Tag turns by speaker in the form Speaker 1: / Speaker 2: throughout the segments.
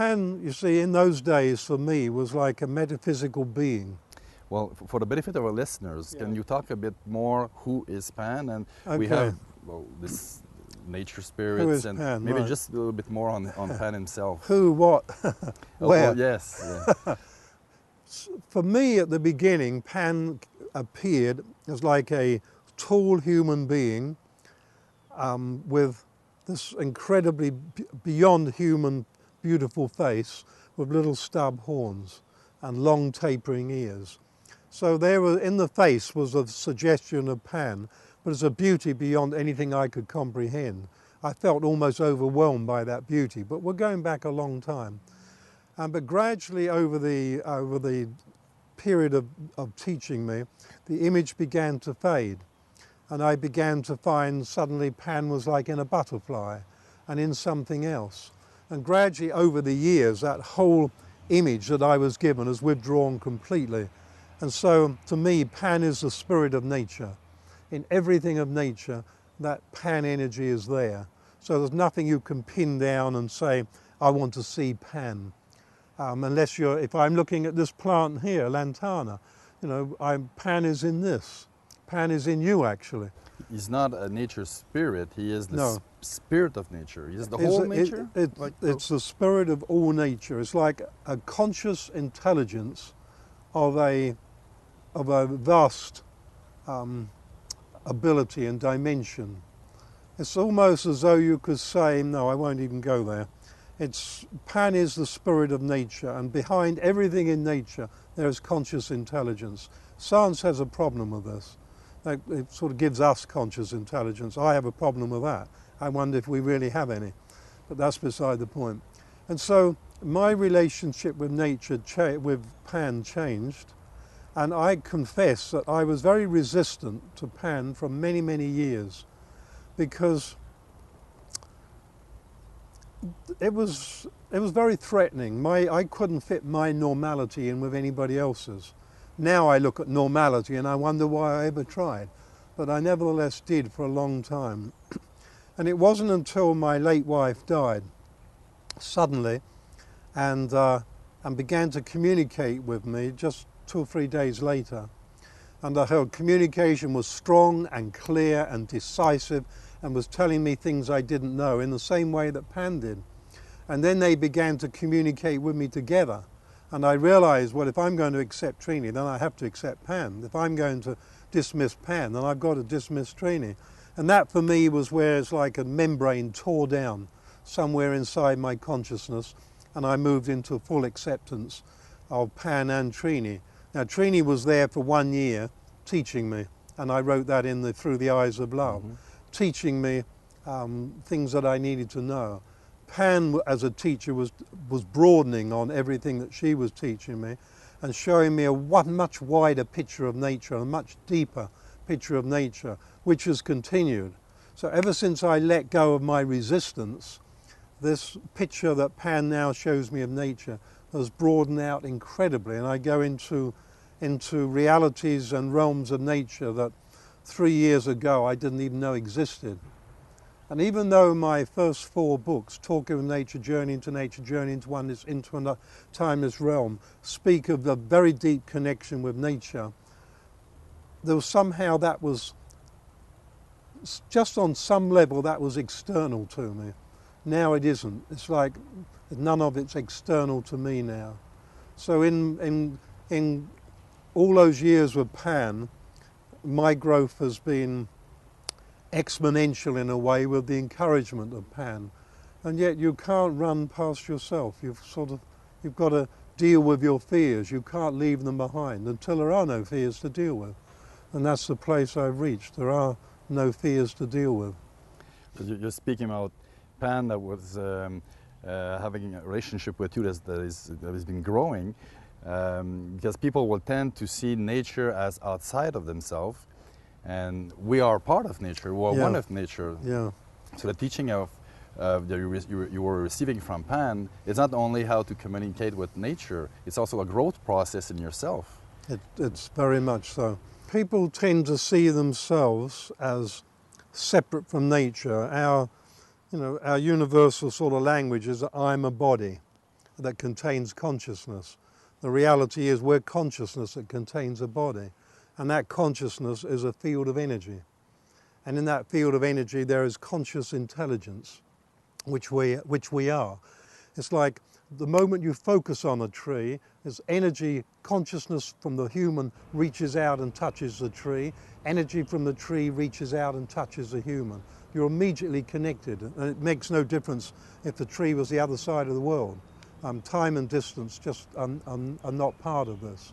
Speaker 1: Pan, you see, in those days for me was like a metaphysical being.
Speaker 2: Well, for the benefit of our listeners, can you talk a bit more who is Pan? And we have this nature spirits,
Speaker 1: who is
Speaker 2: and
Speaker 1: Pan,
Speaker 2: maybe
Speaker 1: right.
Speaker 2: just a little bit more on Pan himself.
Speaker 1: Who, what, where?
Speaker 2: Oh, yes. Yeah.
Speaker 1: For me at the beginning, Pan appeared as like a tall human being with this incredibly beyond human beautiful face with little stub horns and long tapering ears. So there was, in the face was a suggestion of Pan, but it's a beauty beyond anything I could comprehend. I felt almost overwhelmed by that beauty, but we're going back a long time. But gradually over the period of teaching me, the image began to fade. And I began to find suddenly Pan was like in a butterfly and in something else. And gradually over the years, that whole image that I was given has withdrawn completely. And so to me, Pan is the spirit of nature. In everything of nature, that Pan energy is there. So there's nothing you can pin down and say, I want to see Pan. Unless if I'm looking at this plant here, lantana, you know, Pan is in this. Pan is in you, actually.
Speaker 2: He's not a nature spirit, he is the spirit of nature. He is the whole nature?
Speaker 1: It's the spirit of all nature. It's like a conscious intelligence of a vast ability and dimension. It's almost as though you could say, no, I won't even go there. Pan is the spirit of nature, and behind everything in nature there is conscious intelligence. Science has a problem with this. It sort of gives us conscious intelligence. I have a problem with that. I wonder if we really have any, but that's beside the point. And so my relationship with nature, with Pan, changed, and I confess that I was very resistant to Pan for many, many years, because it was very threatening. I couldn't fit my normality in with anybody else's. Now I look at normality and I wonder why I ever tried, but I nevertheless did for a long time. And it wasn't until my late wife died suddenly and began to communicate with me just 2 or 3 days later. And her communication was strong and clear and decisive, and was telling me things I didn't know in the same way that Pan did. And then they began to communicate with me together. And I realized, well, if I'm going to accept Trini, then I have to accept Pan. If I'm going to dismiss Pan, then I've got to dismiss Trini. And that for me was where it's like a membrane tore down somewhere inside my consciousness, and I moved into full acceptance of Pan and Trini. Now Trini was there for 1 year teaching me, and I wrote that in Through the Eyes of Love. Teaching me things that I needed to know. Pan, as a teacher, was broadening on everything that she was teaching me and showing me a much wider picture of nature, a much deeper picture of nature, which has continued. So ever since I let go of my resistance, this picture that Pan now shows me of nature has broadened out incredibly, and I go into realities and realms of nature that 3 years ago I didn't even know existed. And even though my first 4 books, Talking of Nature, Journey into Oneness, into a Timeless Realm, speak of the very deep connection with nature, there was somehow that was, just on some level, that was external to me. Now it isn't. It's like none of it's external to me now. So in all those years with Pan, my growth has been exponential in a way with the encouragement of Pan. And yet you can't run past yourself. You've got to deal with your fears. You can't leave them behind until there are no fears to deal with. And that's the place I've reached. There are no fears to deal with.
Speaker 2: You're speaking about Pan that was having a relationship with you that has been growing, because people will tend to see nature as outside of themselves, and we are part of nature. We are one of nature.
Speaker 1: Yeah.
Speaker 2: So the teaching of that you were receiving from Pan is not only how to communicate with nature; it's also a growth process in yourself.
Speaker 1: It's very much so. People tend to see themselves as separate from nature. Our universal sort of language is that I'm a body. that contains consciousness. The reality is we're consciousness that contains a body, and that consciousness is a field of energy. And in that field of energy there is conscious intelligence, which we are. It's like the moment you focus on a tree, there's energy, consciousness from the human reaches out and touches the tree, energy from the tree reaches out and touches the human. You're immediately connected, and it makes no difference if the tree was the other side of the world. Time and distance just are not part of this.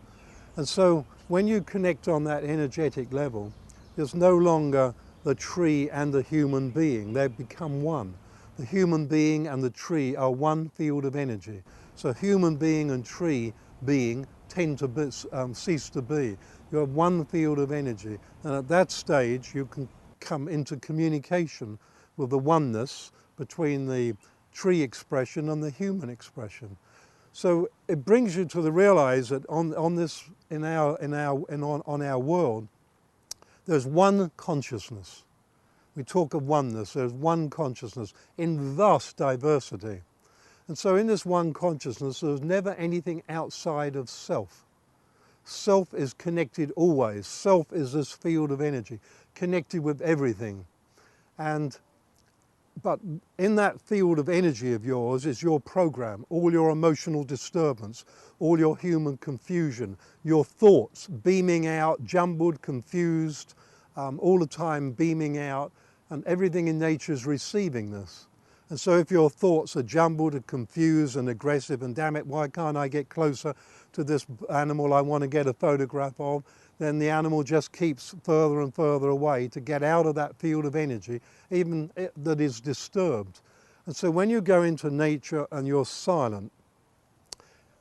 Speaker 1: And so when you connect on that energetic level, there's no longer the tree and the human being. They've become one. The human being and the tree are one field of energy. So human being and tree being tend to cease to be. You have one field of energy, and at that stage you can come into communication with the oneness between the tree expression and the human expression. So it brings you to realize that on our world, there's one consciousness. We talk of oneness, there's one consciousness in vast diversity. And so in this one consciousness, there's never anything outside of self. Self is connected always. Self is this field of energy, connected with everything. But in that field of energy of yours is your program, all your emotional disturbance, all your human confusion, your thoughts beaming out, jumbled, confused, all the time beaming out, and everything in nature is receiving this. And so if your thoughts are jumbled and confused and aggressive, and damn it, why can't I get closer to this animal I want to get a photograph of, then the animal just keeps further and further away to get out of that field of energy, even that is disturbed. And so when you go into nature and you're silent,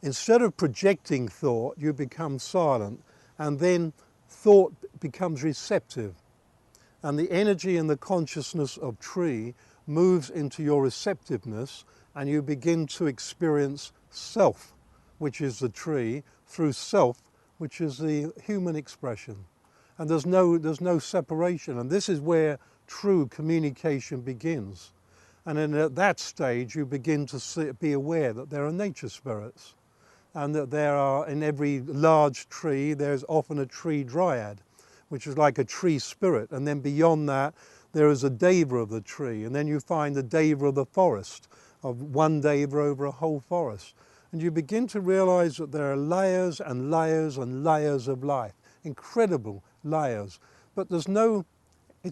Speaker 1: instead of projecting thought, you become silent, and then thought becomes receptive. And the energy and the consciousness of tree moves into your receptiveness, and you begin to experience self, which is the tree, through self, which is the human expression. And there's no separation, and this is where true communication begins. And then at that stage you begin to be aware that there are nature spirits, and that there are, in every large tree, there's often a tree dryad, which is like a tree spirit, and then beyond that there is a deva of the tree, and then you find the deva of the forest, of one deva over a whole forest. And you begin to realize that there are layers and layers and layers of life, incredible layers. But it's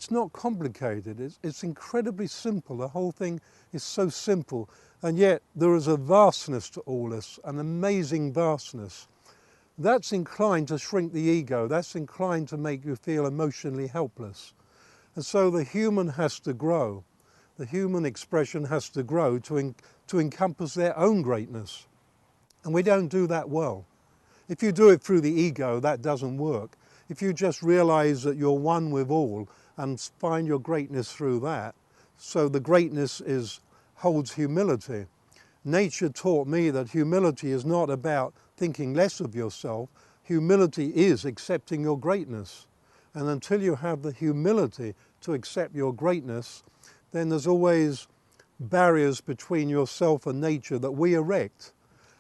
Speaker 1: not complicated, it's incredibly simple. The whole thing is so simple, and yet there is a vastness to all this, an amazing vastness. That's inclined to shrink the ego, that's inclined to make you feel emotionally helpless. And so the human has to grow. The human expression has to grow to encompass their own greatness. And we don't do that well. If you do it through the ego, that doesn't work. If you just realize that you're one with all and find your greatness through that, so the greatness holds humility. Nature taught me that humility is not about thinking less of yourself. Humility is accepting your greatness. And until you have the humility to accept your greatness, then there's always barriers between yourself and nature that we erect.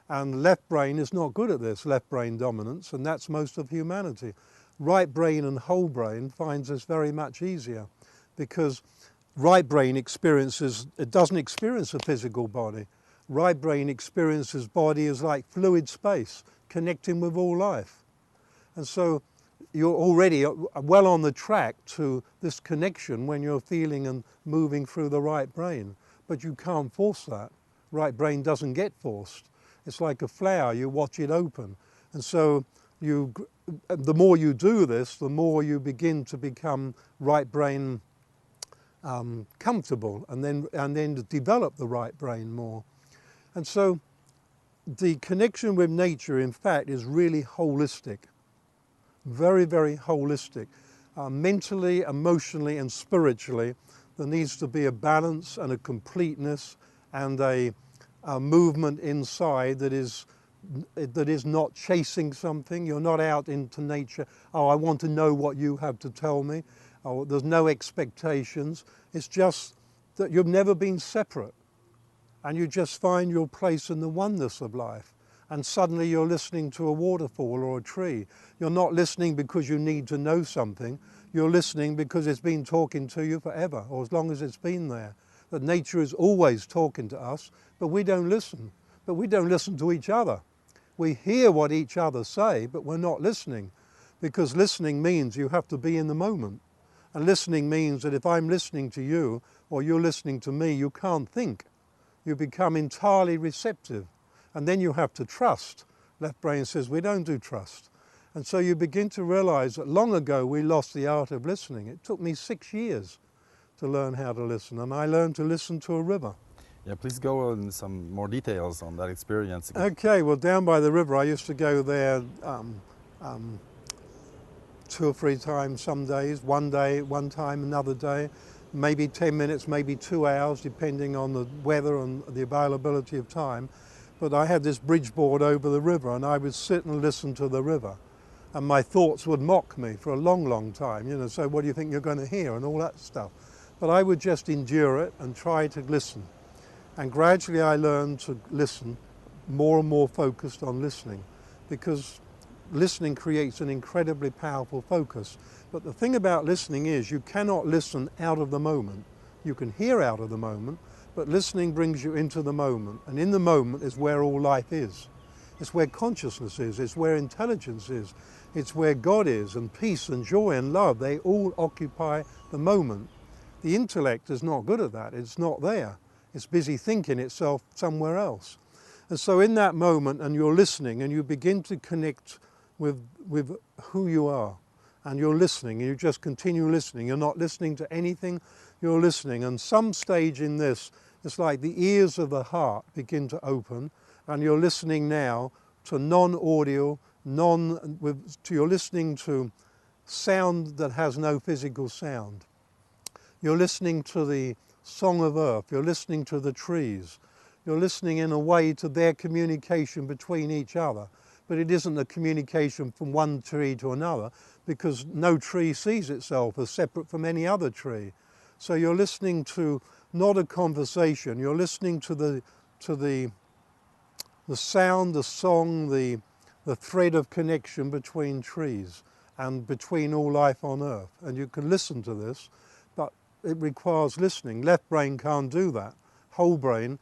Speaker 1: And left brain is not good at this, left brain dominance, and that's most of humanity. Right brain and whole brain finds this very much easier, because right brain it doesn't experience a physical body. Right brain experiences body as like fluid space, connecting with all life. And so you're already well on the track to this connection when you're feeling and moving through the right brain. But you can't force that. Right brain doesn't get forced. It's like a flower, you watch it open. And so the more you do this, the more you begin to become right brain comfortable, and then to develop the right brain more. And so the connection with nature, in fact, is really holistic. Very, very holistic. Mentally, emotionally and spiritually, there needs to be a balance and a completeness and a movement inside that is not chasing something. You're not out into nature, oh, I want to know what you have to tell me. Oh, there's no expectations. It's just that you've never been separate. and you just find your place in the oneness of life. And suddenly you're listening to a waterfall or a tree. You're not listening because you need to know something. You're listening because it's been talking to you forever, or as long as it's been there. That nature is always talking to us, but we don't listen. But we don't listen to each other. We hear what each other say, but we're not listening. Because listening means you have to be in the moment. And listening means that if I'm listening to you, or you're listening to me, you can't think. You become entirely receptive. And then you have to trust. Left brain says, we don't do trust. And so you begin to realize that long ago we lost the art of listening. It took me 6 years to learn how to listen, and I learned to listen to a river.
Speaker 2: Yeah, please go in some more details on that experience.
Speaker 1: Okay, well, down by the river, I used to go there 2 or 3 times some days, one day, one time, another day, maybe 10 minutes, maybe 2 hours, depending on the weather and the availability of time. But I had this bridge board over the river, and I would sit and listen to the river. And my thoughts would mock me for a long, long time, you know, so what do you think you're going to hear and all that stuff. But I would just endure it and try to listen. And gradually I learned to listen, more and more focused on listening, because listening creates an incredibly powerful focus. But the thing about listening is you cannot listen out of the moment. You can hear out of the moment, but listening brings you into the moment. And in the moment is where all life is. It's where consciousness is, it's where intelligence is, it's where God is, and peace and joy and love, they all occupy the moment. The intellect is not good at that, it's not there. It's busy thinking itself somewhere else. And so in that moment, and you're listening, and you begin to connect with who you are, and you're listening, and you just continue listening. You're not listening to anything, you're listening. And some stage in this, it's like the ears of the heart begin to open, and you're listening now to non-audio, you're listening to sound that has no physical sound. You're listening to the song of earth, you're listening to the trees, you're listening in a way to their communication between each other. But it isn't a communication from one tree to another, because no tree sees itself as separate from any other tree. So you're listening to not a conversation, you're listening to the sound, the song, the thread of connection between trees and between all life on earth. And you can listen to this, but it requires listening. Left brain can't do that. Whole brain,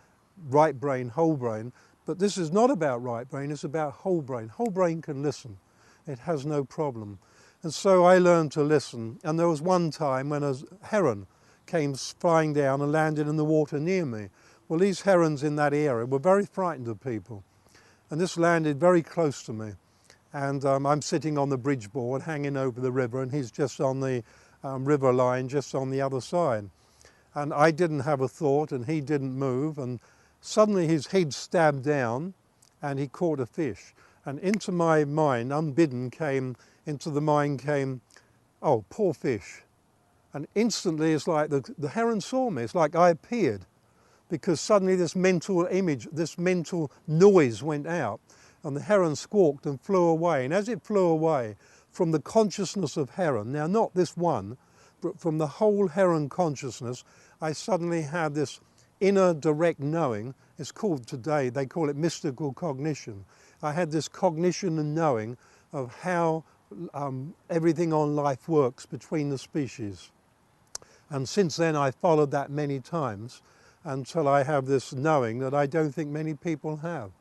Speaker 1: right brain, whole brain. But this is not about right brain, it's about whole brain. Whole brain can listen. It has no problem. And so I learned to listen. And there was one time when a heron came flying down and landed in the water near me. Well, these herons in that area were very frightened of people. And this landed very close to me. And I'm sitting on the bridge board, hanging over the river, and he's just on the river line, just on the other side. And I didn't have a thought, and he didn't move, and suddenly his head stabbed down, and he caught a fish. And into my mind, unbidden, into the mind came, oh, poor fish. And instantly it's like the heron saw me, it's like I appeared, because suddenly this mental image, this mental noise went out, and the heron squawked and flew away. And as it flew away, from the consciousness of heron, now not this one, but from the whole heron consciousness, I suddenly had this inner direct knowing. It's called today, they call it mystical cognition. I had this cognition and knowing of how everything on life works between the species. And since then I followed that many times until I have this knowing that I don't think many people have.